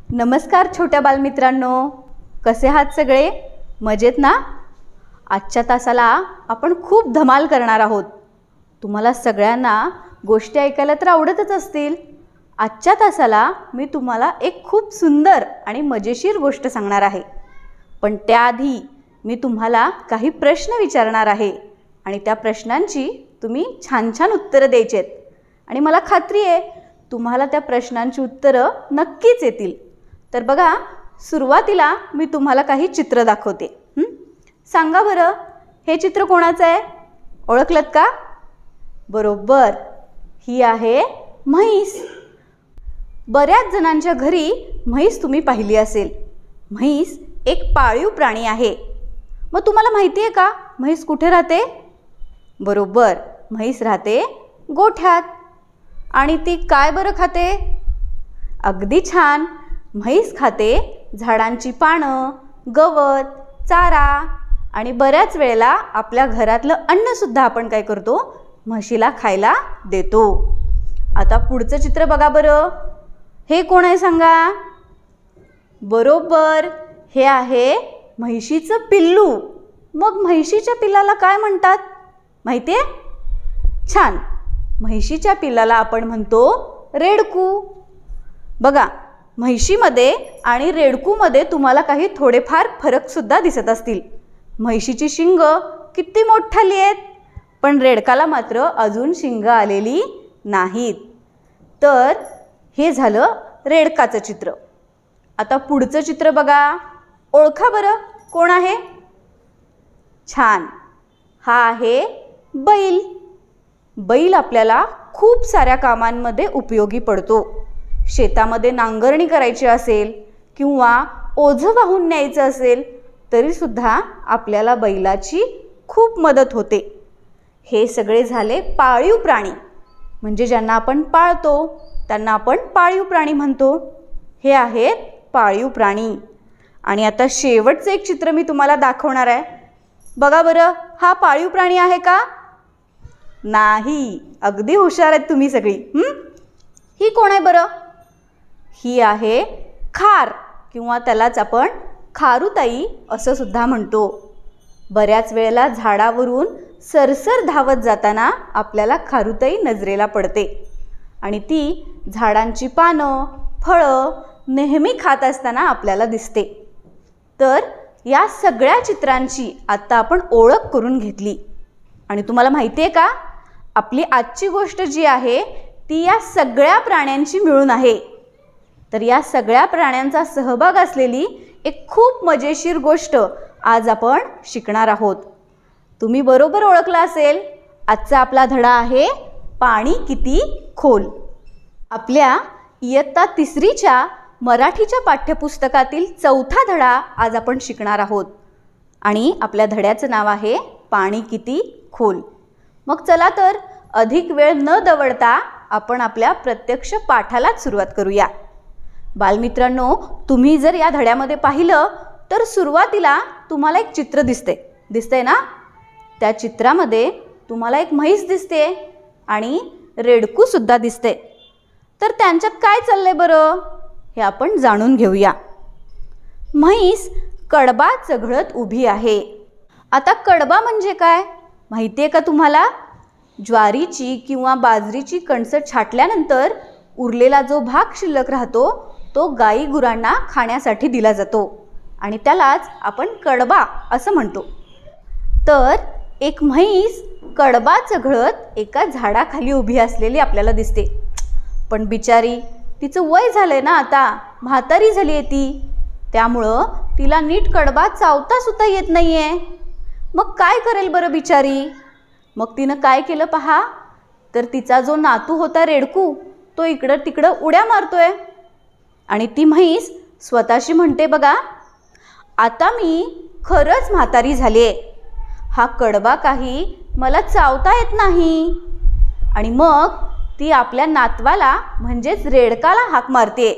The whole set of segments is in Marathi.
नमस्कार छोट्या बालमित्रांनो, कसे आहात सगळे? मजेत ना? आजच्या तासाला आपण खूप धमाल करणार आहोत. तुम्हाला सगळ्यांना गोष्टी ऐकायला तर आवडतच असतील. आजच्या तासाला मी तुम्हाला एक खूप सुंदर आणि मजेशीर गोष्ट सांगणार आहे. पण त्याआधी मी तुम्हाला काही प्रश्न विचारणार आहे आणि त्या प्रश्नांची तुम्ही छान छान उत्तरं द्यायची आहेत. आणि मला खात्री आहे तुम्हाला त्या प्रश्नांची उत्तरं नक्कीच येतील. तर बघा, सुरुवातीला मी तुम्हाला काही चित्र दाखवते. सांगा बरं, हे चित्र कोणाचं आहे? ओळखलत का? बरोबर, ही आहे म्हैस. बऱ्याच जणांच्या घरी म्हैस तुम्ही पाहिली असेल. म्हैस एक पाळीव प्राणी आहे. मग तुम्हाला माहिती आहे का म्हैस कुठे राहते? बरोबर, म्हैस राहते गोठ्यात. आणि ती काय बरं खाते? अगदी छान, म्हैस खाते झाडांची पानं, गवत, चारा आणि बऱ्याच वेळेला आपल्या घरातलं अन्नसुद्धा आपण काय करतो? म्हशीला खायला देतो. आता पुढचं चित्र बघा बरं, हे कोण आहे सांगा? बरोबर, हे आहे म्हैशीचं पिल्लू. मग म्हैशीच्या पिल्लाला काय म्हणतात माहिती आहे? छान, म्हैशीच्या पिल्लाला आपण म्हणतो रेडकू. बघा, म्हैशीमध्ये आणि रेडकूमध्ये तुम्हाला काही थोडेफार फरकसुद्धा दिसत असतील. म्हैशीची शिंग किती मोठाली आहेत, पण रेडकाला मात्र अजून शिंग आलेली नाहीत. तर हे झालं रेडकाचं चित्र. आता पुढचं चित्र बघा, ओळखा बरं कोण आहे? छान, हा आहे बैल. बैल आपल्याला खूप साऱ्या कामांमध्ये उपयोगी पडतो. शेतामध्ये नांगरणी करायची असेल किंवा ओझं वाहून न्यायचं असेल तरीसुद्धा आपल्याला बैलाची खूप मदत होते. हे सगळे झाले पाळीव प्राणी, म्हणजे ज्यांना आपण पाळतो त्यांना आपण पाळीव प्राणी म्हणतो. हे आहेत पाळीव प्राणी. आणि आता शेवटचं एक चित्र मी तुम्हाला दाखवणार आहे. बघा बरं, हा पाळीव प्राणी आहे का? नाही. अगदी हुशार आहेत तुम्ही सगळी. ही कोण आहे बरं? ही आहे खार, किंवा त्यालाच आपण खारुताई असं सुद्धा म्हणतो. बऱ्याच वेळेला झाडावरून सरसर धावत जाताना आपल्याला खारुताई नजरेला पडते आणि ती झाडांची पानं, फळं नेहमी खात असताना आपल्याला दिसते. तर या सगळ्या चित्रांची आता आपण ओळख करून घेतली. आणि तुम्हाला माहिती आहे का, आपली आजची गोष्ट जी आहे ती या सगळ्या प्राण्यांची मिळून आहे. तर या सगळ्या प्राण्यांचा सहभाग असलेली एक खूप मजेशीर गोष्ट आज आपण शिकणार आहोत. तुम्ही बरोबर ओळखला असेल, आजचा आपला धडा आहे पाणी किती खोल. आपल्या इयत्ता 3च्या मराठीच्या पाठ्यपुस्तकातील 4था धडा आज आपण शिकणार आहोत. आणि आपल्या धड्याचं नाव आहे पाणी किती खोल. मग चला तर अधिक वेळ न दवडता आपण आपल्या प्रत्यक्ष पाठालाच सुरुवात करूया. बालमित्रांनो, तुम्ही जर या धड्यामध्ये पाहिलं तर सुरुवातीला तुम्हाला एक चित्र दिसतंय ना? त्या चित्रामध्ये तुम्हाला एक म्हैस दिसते आणि रेडकू सुद्धा दिसते. तर त्यांच्यात काय चाललंय बरं, हे आपण जाणून घेऊया. म्हैस कडबा चघळत उभी आहे. आता कडबा म्हणजे काय माहिती आहे का तुम्हाला? ज्वारीची किंवा बाजरीची कणसं छाटल्यानंतर उरलेला जो भाग शिल्लक राहतो तो गाई गुरांना खाण्यासाठी दिला जातो आणि त्यालाच आपण कडबा असं म्हणतो. तर एक म्हैस कडबा चघळत एका झाडाखाली उभी असलेली आपल्याला दिसते. पण बिचारी, तिचं वय झालंय ना, आता म्हातारी झाली आहे ती. त्यामुळं तिला नीट कडबा चावता सुद्धा येत नाहीये. मग काय करेल बरं बिचारी? मग तिनं काय केलं पहा, तर तिचा जो नातू होता रेडकू, तो इकडं तिकडं उड्या मारतोय. आणि ती म्हैस स्वतःशी म्हणते, बघा, आता मी खरंच म्हातारी झाली आहे. हा कडबा काही मला चावता येत नाही. आणि मग ती आपल्या नातवाला म्हणजेच रेडकाला हाक मारते,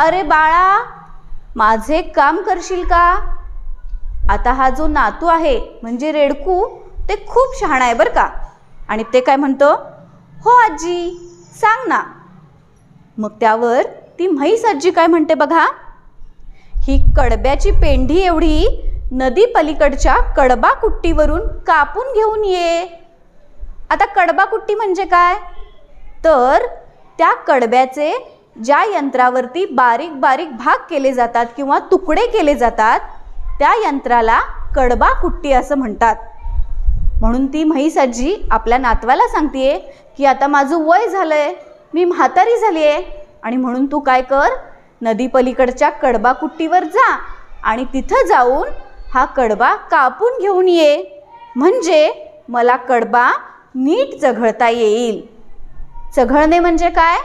अरे बाळा, माझे एक काम करशील का? आता हा जो नातू आहे म्हणजे रेडकू, ते खूप शहाणा आहे बरं का. आणि ते काय म्हणतो, हो आजी, सांग ना. मग त्यावर ती म्हैस आजी काय म्हणते बघा, ही कडब्याची पेंढी एवढी नदी पलीकडच्या कडबा कुट्टीवरून कापून घेऊन ये. आता कडबा कुट्टी म्हणजे काय, तर त्या कडब्याचे ज्या यंत्रावरती बारीक बारीक भाग केले जातात किंवा तुकडे केले जातात त्या यंत्राला कडबा कुट्टी असं म्हणतात. म्हणून ती म्हैस आजी आपल्या नातवाला सांगते की आता माझं वय झालंय, मी म्हातारी झाली आहे, आणि म्हणून तू काय कर, नदी पलीकडच्या कडबा कुट्टीवर जा आणि तिथं जाऊन हा कडबा कापून घेऊन ये, म्हणजे मला कडबा नीट चघळता येईल. चघळणे म्हणजे काय,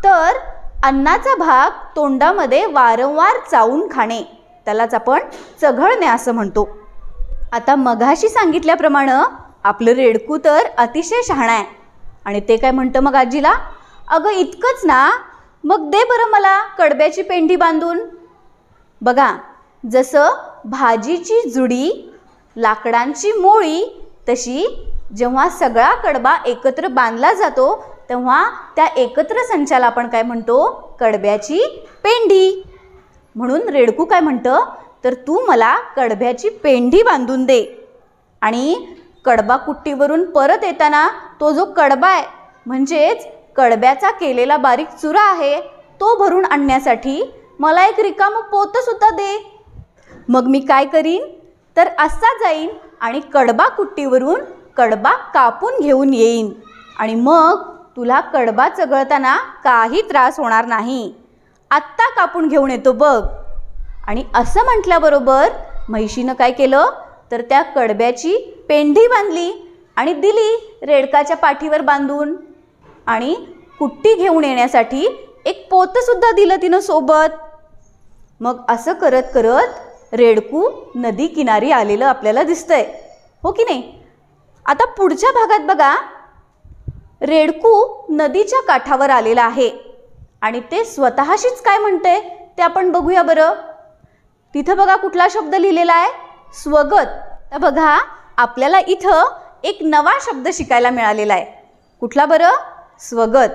तर अन्नाचा भाग तोंडामध्ये वारंवार चावून खाणे, त्यालाच आपण चघळणे असं म्हणतो. आता मगाशी सांगितल्याप्रमाणे आपलं रेडकू तर अतिशय शहाणा आहे आणि ते काय म्हणतं मग आजीला, अगं इतकंच ना, मग दे बरं मला कडब्याची पेंढी बांधून. बघा, जसं भाजीची जुडी, लाकडांची मोळी, तशी जेव्हा सगळा कडबा एकत्र बांधला जातो तेव्हा त्या एकत्र संचाला आपण काय म्हणतो, कडब्याची पेंढी. म्हणून रेडकू काय म्हणतं, तर तू मला कडब्याची पेंढी बांधून दे, आणि कडबा कुट्टीवरून परत येताना तो जो कडबा आहे म्हणजेच कडब्याचा केलेला बारीक चुरा आहे तो भरून आणण्यासाठी मला एक रिकामं पोतंसुद्धा दे. मग मी काय करीन, तर असा जाईन आणि कडबा कुट्टीवरून कडबा कापून घेऊन येईन, आणि मग तुला कडबा चघळताना काही त्रास होणार नाही. आत्ता कापून घेऊन येतो बघ. आणि असं म्हटल्याबरोबर म्हैशीनं काय केलं, तर त्या कडब्याची पेंढी बांधली आणि दिली रेडकाच्या पाठीवर बांधून, आणि कुट्टी घेऊन येण्यासाठी एक पोतंसुद्धा दिलं तिनं सोबत. मग असं करत करत रेडकू नदी किनारी आलेलं आपल्याला दिसतंय, हो की नाही. आता पुढच्या भागात बघा, रेडकू नदीच्या काठावर आलेला आहे आणि ते स्वतःशीच काय म्हणते ते आपण बघूया बरं. तिथं बघा कुठला शब्द लिहिलेला आहे, स्वगत. तर बघा, आपल्याला इथं एक नवा शब्द शिकायला मिळालेला आहे. कुठला बरं, स्वगत.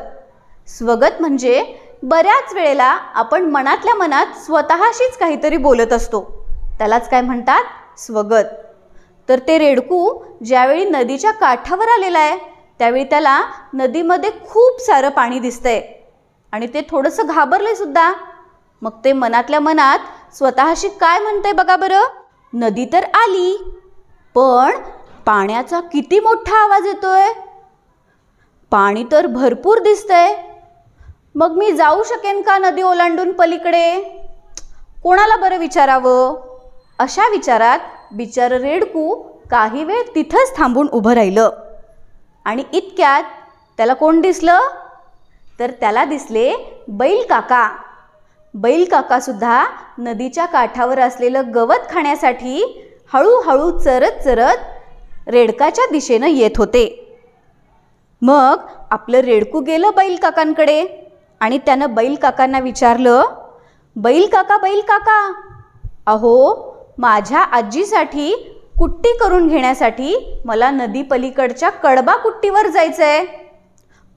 स्वगत म्हणजे बऱ्याच वेळेला आपण मनातल्या मनात स्वतःशीच काहीतरी बोलत असतो, त्यालाच काय म्हणतात, स्वगत. तर ते रेडकू ज्यावेळी नदीच्या काठावर आलेला आहे त्यावेळी त्याला नदीमध्ये खूप सारं पाणी दिसतंय आणि ते थोडंसं घाबरले सुद्धा. मग ते मनातल्या मनात स्वतःशी काय म्हणतंय बघा बरं, नदी तर आली, पण पाण्याचा किती मोठा आवाज येतोय, पाणी तर भरपूर दिसतंय, मग मी जाऊ शकेन का नदी ओलांडून पलीकडे, कोणाला बरं विचारावं. अशा विचारात बिचारं रेडकू काही वेळ तिथंच थांबून उभं राहिलं. आणि इतक्यात त्याला कोण दिसलं, तर त्याला दिसले बैल काका. बैल काकासुद्धा नदीच्या काठावर असलेलं गवत खाण्यासाठी हळूहळू चरत चरत रेडकाच्या दिशेनं येत होते. मग आपलं रेडकू गेलं बैल काकांकडे आणि त्यानं बैल काकांना विचारलं, बैल काका, अहो माझ्या आजीसाठी कुट्टी करून घेण्यासाठी मला नदी पलीकडच्या कडबा कुट्टीवर जायचंय,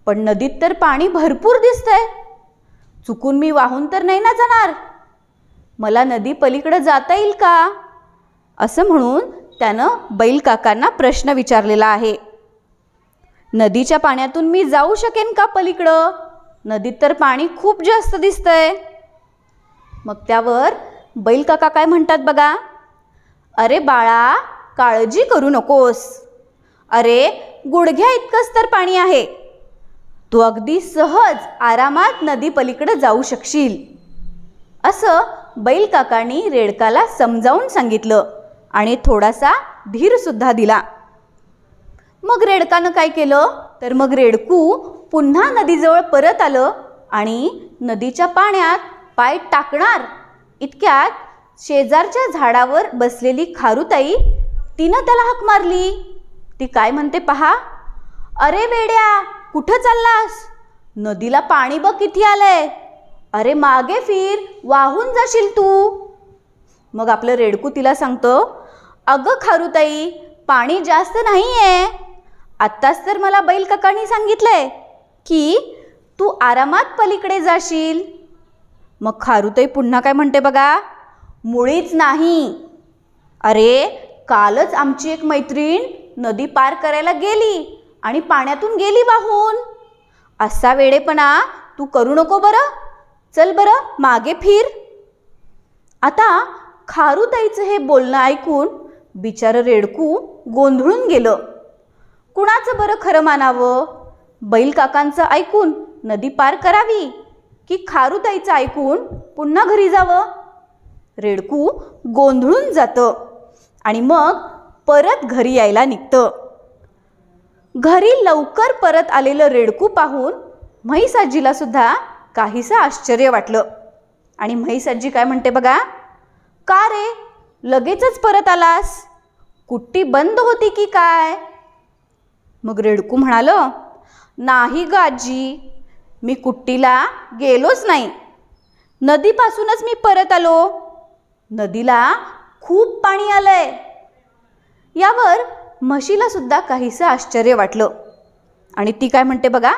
पण नदीत तर पाणी भरपूर दिसतंय, चुकून मी वाहून तर नाही ना जाणार, मला नदी पलीकडे जाता येईल का, असं म्हणून त्यानं बैल काकांना प्रश्न विचारलेला आहे. नदीच्या पाण्यातून मी जाऊ शकेन का पलीकडं, नदीत तर पाणी खूप जास्त दिसतंय. मग त्यावर बैल काका काय म्हणतात बघा, अरे बाळा, काळजी करू नकोस, अरे गुडघ्या इतकंच तर पाणी आहे, तू अगदी सहज आरामात नदी पलीकडे जाऊ शकशील, असं बैल काकांनी रेडकाला समजावून सांगितलं आणि थोडासा धीरसुद्धा दिला. मग रेडकानं काय केलं, तर मग रेडकू पुन्हा नदीजवळ परत आलं आणि नदीच्या पाण्यात पाय टाकणार इतक्यात शेजारच्या झाडावर बसलेली खारुताई तिनं त्याला हाक मारली. ती काय म्हणते पहा, अरे वेड्या, कुठं चाललास, नदीला पाणी बघ किती आलंय, अरे मागे फिर, वाहून जाशील तू. मग आपलं रेडकू तिला सांगतो, अगं खारुताई, पाणी जास्त नाही आहे, आत्ताच तर मला बैल काकांनी सांगितलंय की तू आरामात पलीकडे जाशील, मग खारुताई पुन्हा काय म्हणते बघा, मुळीच नाही. अरे कालच आमची एक मैत्रीण नदी पार करायला गेली आणि पाण्यातून गेली वाहून. असा वेडेपणा तू करू नको बरं. चल बरं मागे फिर. आता खारुताईचं हे बोलणं ऐकून बिचारं रेडकू गोंधळून गेलं. कुणाचं बरं खरं मानावं? बैल काकांचं ऐकून नदी पार करावी की खारुताईचं ऐकून पुन्हा घरी जावं? रेडकू गोंधळून जातं आणि मग परत घरी यायला निघतं. घरी लवकर परत आलेलं रेडकू पाहून म्हैस आजीला सुद्धा काहीसं आश्चर्य वाटलं. आणि म्हैस आजी काय म्हणते बघा, का रे लगेचच परत आलास? कुट्टी बंद होती की काय? मग रेडकू म्हणालं, नाही ग आजी, मी कुट्टीला गेलोच नाही. नदीपासूनच मी परत आलो. नदीला खूप पाणी आलंय. यावर म्हशीला सुद्धा काहीसं आश्चर्य वाटलं आणि ती काय म्हणते बघा,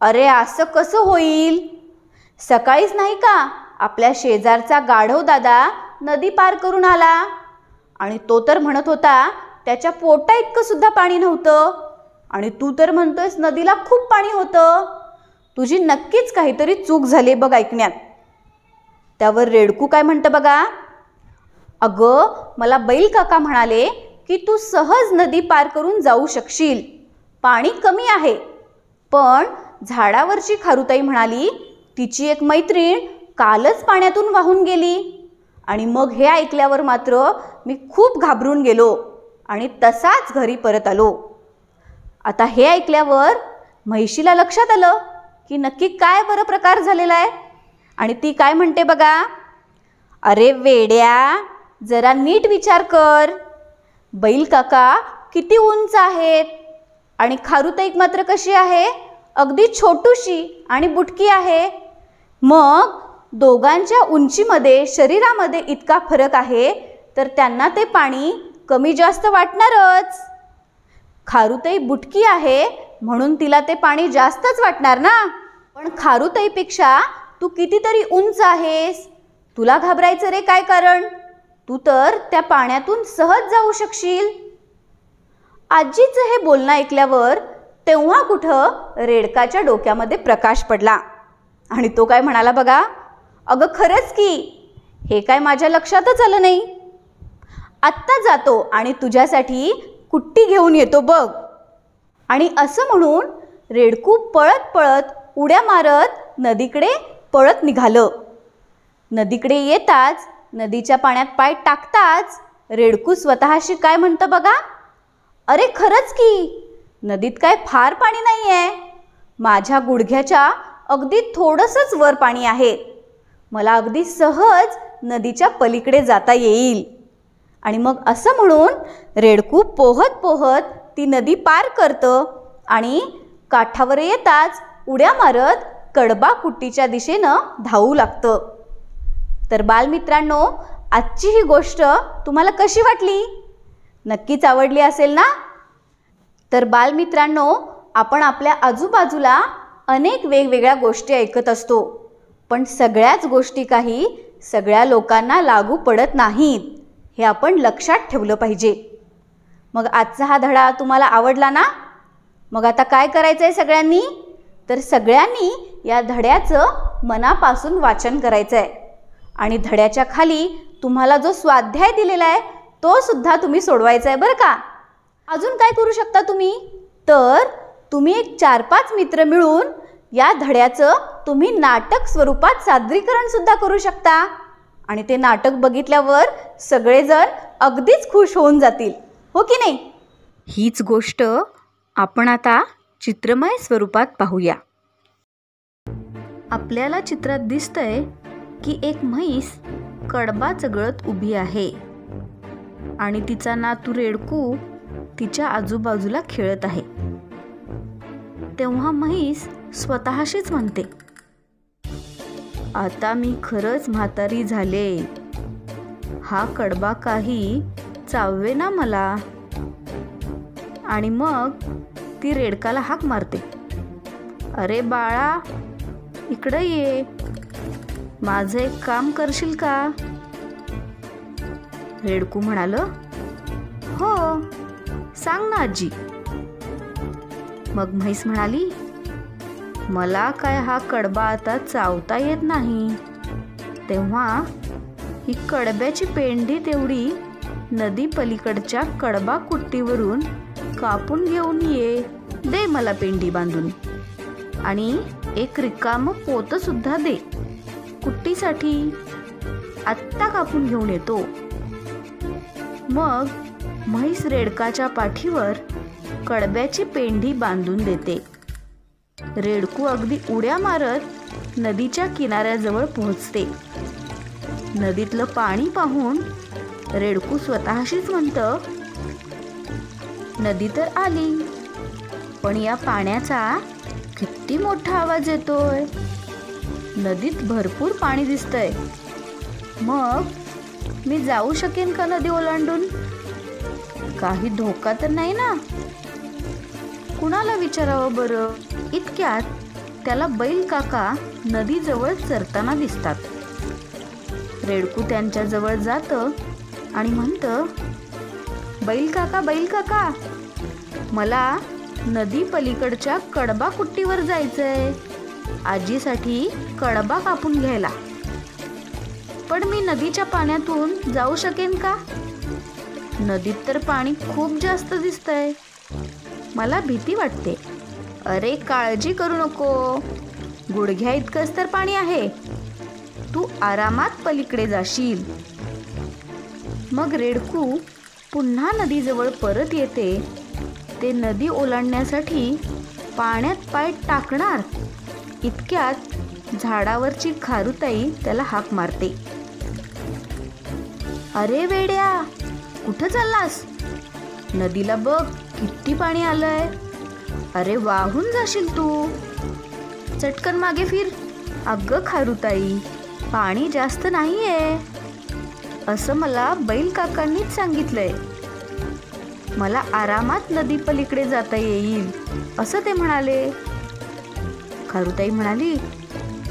अरे असं कसं होईल? सकाळीच नाही का आपल्या शेजारचा गाढव दादा नदी पार करून आला आणि तो तर म्हणत होता त्याच्या पोटा इतकं सुद्धा पाणी नव्हतं आणि तू तर म्हणतोयस नदीला खूप पाणी होतं. तुझी नक्कीच काहीतरी चूक झाली बघ ऐकण्यात. त्यावर रेडकू काय म्हणतं बघा, अगं मला बैल काका म्हणाले की तू सहज नदी पार करून जाऊ शकशील, पाणी कमी आहे. पण झाडावरची खारुताई म्हणाली तिची एक मैत्रीण कालच पाण्यातून वाहून गेली. आणि मग हे ऐकल्यावर मात्र मी खूप घाबरून गेलो आणि तसाच घरी परत आलो. आता हे ऐकल्यावर म्हैशीला लक्षात आलं की नक्की काय बरं प्रकार झालेला आहे. आणि ती काय म्हणते बघा, अरे वेड्या, जरा नीट विचार कर. बैल काका किती उंच आहेत आणि खारुताई मात्र कशी आहे, अगदी छोटूशी आणि बुटकी आहे. मग दोघांच्या उंचीमध्ये शरीरामध्ये इतका फरक आहे तर त्यांना ते पाणी कमी जास्त वाटणारच. खारुताई बुटकी आहे म्हणून तिला ते पाणी जास्तच वाटणार ना. पण खारुताईपेक्षा तू कितीतरी उंच आहेस. तुला घाबरायचं रे काय कारण? तू तर त्या पाण्यातून सहज जाऊ शकशील. आजीचं हे बोलणं ऐकल्यावर तेव्हा कुठं रेडकाच्या डोक्यामध्ये प्रकाश पडला आणि तो काय म्हणाला बघा, अगं खरंच की, हे काय माझ्या लक्षातच आलं नाही. आत्ता जातो आणि तुझ्यासाठी कुट्टी घेऊन येतो बघ. आणि असं म्हणून रेडकू पळत पळत उड्या मारत नदीकडे पळत निघालं. नदीकडे येताच, नदीच्या पाण्यात पाय टाकताच रेडकू स्वतःशी काय म्हणतं बघा, अरे खरंच की, नदीत काय फार पाणी नाही आहे. माझ्या गुडघ्याच्या अगदी थोडंसंच वर पाणी आहे. मला अगदी सहज नदीच्या पलीकडे जाता येईल. आणि मग असं म्हणून रेडकू पोहत पोहत ती नदी पार करतं आणि काठावर येताच उड्या मारत कडबा कुट्टीच्या दिशेनं धावू लागतं. तर बालमित्रांनो, आजची ही गोष्ट तुम्हाला कशी वाटली? नक्कीच आवडली असेल ना. तर बालमित्रांनो, आपण आपल्या आजूबाजूला अनेक वेगवेगळ्या गोष्टी ऐकत असतो, पण सगळ्याच गोष्टी काही सगळ्या लोकांना लागू पडत नाहीत, हे आपण लक्षात ठेवलं पाहिजे. मग आजचा हा धडा तुम्हाला आवडला ना? मग आता काय करायचं आहे सगळ्यांनी? तर सगळ्यांनी या धड्याचं मनापासून वाचन करायचं आहे आणि धड्याच्या खाली तुम्हाला जो स्वाध्याय दिलेला आहे तो सुद्धा तुम्ही सोडवायचा आहे बरं का. अजून काय करू शकता तुम्ही? तर तुम्ही एक 4-5 मित्र मिळून या धड्याचं तुम्ही नाटक स्वरूपात सादरीकरण सुद्धा करू शकता आणि ते नाटक बघितल्यावर सगळेजण अगदीच खुश होऊन जातील, हो की नाही? हीच गोष्ट आपण आता चित्रमय स्वरूपात पाहूया. आपल्याला चित्रात दिसतंय की एक म्हैस कडबा चघळत उभी आहे आणि तिचा नातू रेडकू तिच्या आजूबाजूला खेळत आहे. तेव्हा म्हैस स्वतःशीच म्हणते, आता मी खरंच म्हातारी झाले. हा कडबा काही चाववे ना मला. आणि मग ती रेडकाला हाक मारते, अरे बाळा, इकडं ये. माझं एक काम करशील का? रेडकू म्हणालं, हो, सांग ना आजी. मग म्हैस म्हणाली, मला काय हा कडबा आता चावता येत नाही, तेव्हा ही कडब्याची पेंडी तेवढी नदी पलीकडच्या कडबा कुट्टीवरून कापून घेऊन ये. दे मला पेंडी बांधून, आणि एक रिकामं पोतं सुद्धा दे कुट्टीसाठी. आत्ता कापून घेऊन येतो. मग म्हैस रेडकाच्या पाठीवर कडब्याची पेंडी बांधून देते. रेडकू अगदी उड्या मारत नदीच्या किनाऱ्याजवळ पोहोचते. नदीतलं पाणी पाहून रेडकू स्वतःशीच म्हणतं, नदी तर आली, पण या पाण्याचा किती मोठा आवाज येतोय. नदीत भरपूर पाणी दिसतंय. मग मी जाऊ शकेन का नदी ओलांडून? काही धोका तर नाही ना? कुणाला विचारावं बरं? इतक्यात त्याला बैल काका नदीजवळ चरताना दिसतात. रेडकू त्यांच्या जवळ जातं आणि म्हणतं, बैल काका, मला नदी पलीकडच्या कडबा कुट्टीवर जायचंय, आजीसाठी कडबा कापून घ्यायला. पण मी नदीच्या पाण्यातून जाऊ शकेन का? नदीत तर पाणी खूप जास्त दिसतंय, मला भीती वाटते. अरे काळजी करू नको, गुडघ्या इतकंच तर पाणी आहे, तू आरामात पलीकडे जाशील. मग रेडकू पुन्हा नदीजवळ परत येते. ते नदी ओलांडण्यासाठी पाण्यात पाय टाकणार इतक्यात झाडावरची खारुताई त्याला हाक मारते. अरे वेड्या, कुठं चाललास? नदीला बघ किती पाणी आलंय. अरे वाहून जाशील तू, चटकन मागे फिर. अगं खारुताई, पाणी जास्त नाहीये, असं मला बैल काकांनीच सांगितलंय. मला आरामात नदी पलीकडे जाता येईल असं ते म्हणाले. खारुताई म्हणाली,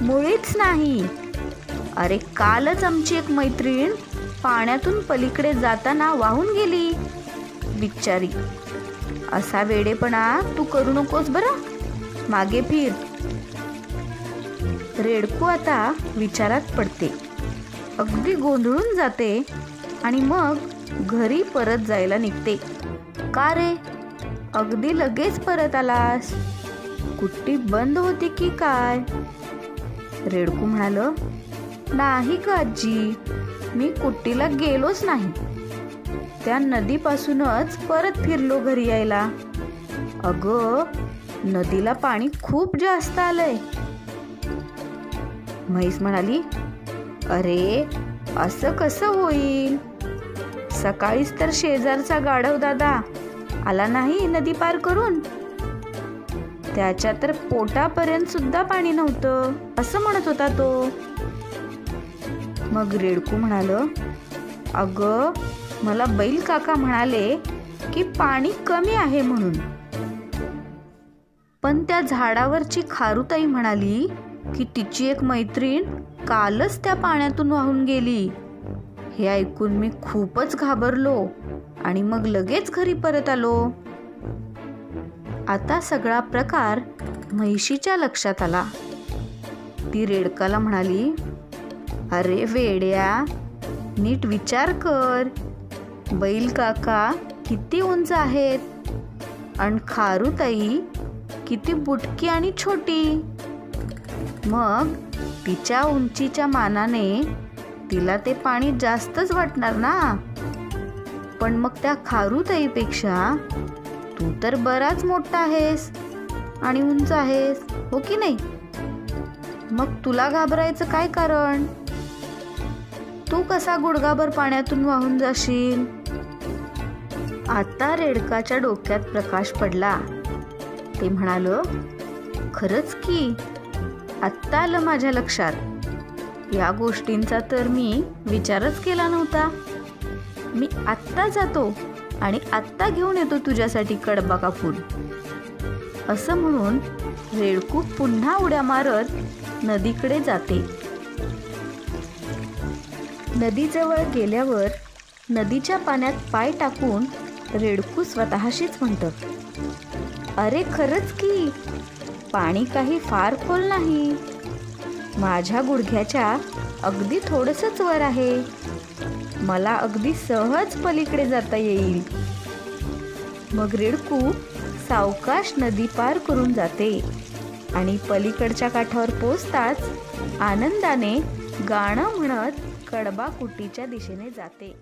मुळीच नाही. अरे कालच आमची एक मैत्रीण पाण्यातून पलीकडे जाताना वाहून गेली बिचारी. असा वेडेपणा तू करू नकोस बरं, मागे फिर. रेडकू आता विचारात पडते, अगदी गोंधळून जाते आणि मग घरी परत जायला निघते. का रे, अगदी लगेच परत आलास? कुट्टी बंद होती की काय? रेडकू म्हणालं, नाही ग आजी, मी कुट्टीला गेलोच नाही. त्या नदीपासूनच परत फिरलो घरी यायला. अगं, नदीला पाणी खूप जास्त आलंय. म्हैस म्हणाली, अरे असं कसं होईल? सकाळीच तर शेजारचा गाढव दादा आला नाही नदी पार करून, त्याच्या तर पोटापर्यंत सुद्धा पाणी नव्हतं असं म्हणत होता तो. मग रेडकू म्हणालं, अगं मला बैल काका म्हणाले की पाणी कमी आहे म्हणून. पण त्या झाडावरची खारुताई म्हणाली की तिची एक मैत्रीण कालच त्या पाण्यातून वाहून गेली. हे ऐकून मी खूपच घाबरलो आणि मग लगेच घरी परत आलो. आता सगळा प्रकार म्हैशीच्या लक्षात आला. ती रेडकाला म्हणाली, अरे वेड्या, नीट विचार कर. बैल काका किती उंच आहेत आणि खारुताई किती बुटकी आणि छोटी. मग तिच्या उंचीच्या मानाने तिला ते पाणी जास्तच वाटणार ना. पण मग त्या खारुताईपेक्षा तू तर बराच मोठा आहेस आणि उंच आहेस, हो की नाही? मग तुला घाबरायचं काय कारण? तू कसा गुडघाभर पाण्यातून वाहून जाशील? आता रेडकाच्या डोक्यात प्रकाश पडला. ते म्हणालं, खरंच की, आत्ता आलं माझ्या लक्षात. या गोष्टींचा तर मी विचारच केला नव्हता. मी आत्ता जातो आणि आत्ता घेऊन येतो तुझ्यासाठी कडबा कापून. असं म्हणून रेडकू पुन्हा उड्या मारत नदीकडे जाते. नदीजवळ गेल्यावर नदीच्या पाण्यात पाय टाकून रेडकू स्वतःशीच म्हणतं, अरे खरंच की पाणी काही फार खोल नाही, माझ्या गुडघ्याच्या अगदी थोडंसंच वर आहे, मला अगदी सहज पलीकडे जाता येईल. मग रेडकू सावकाश नदी पार करून जाते आणि पलीकडच्या काठावर पोचताच आनंदाने गाणं म्हणत कडबा कुटीच्या दिशेने जाते.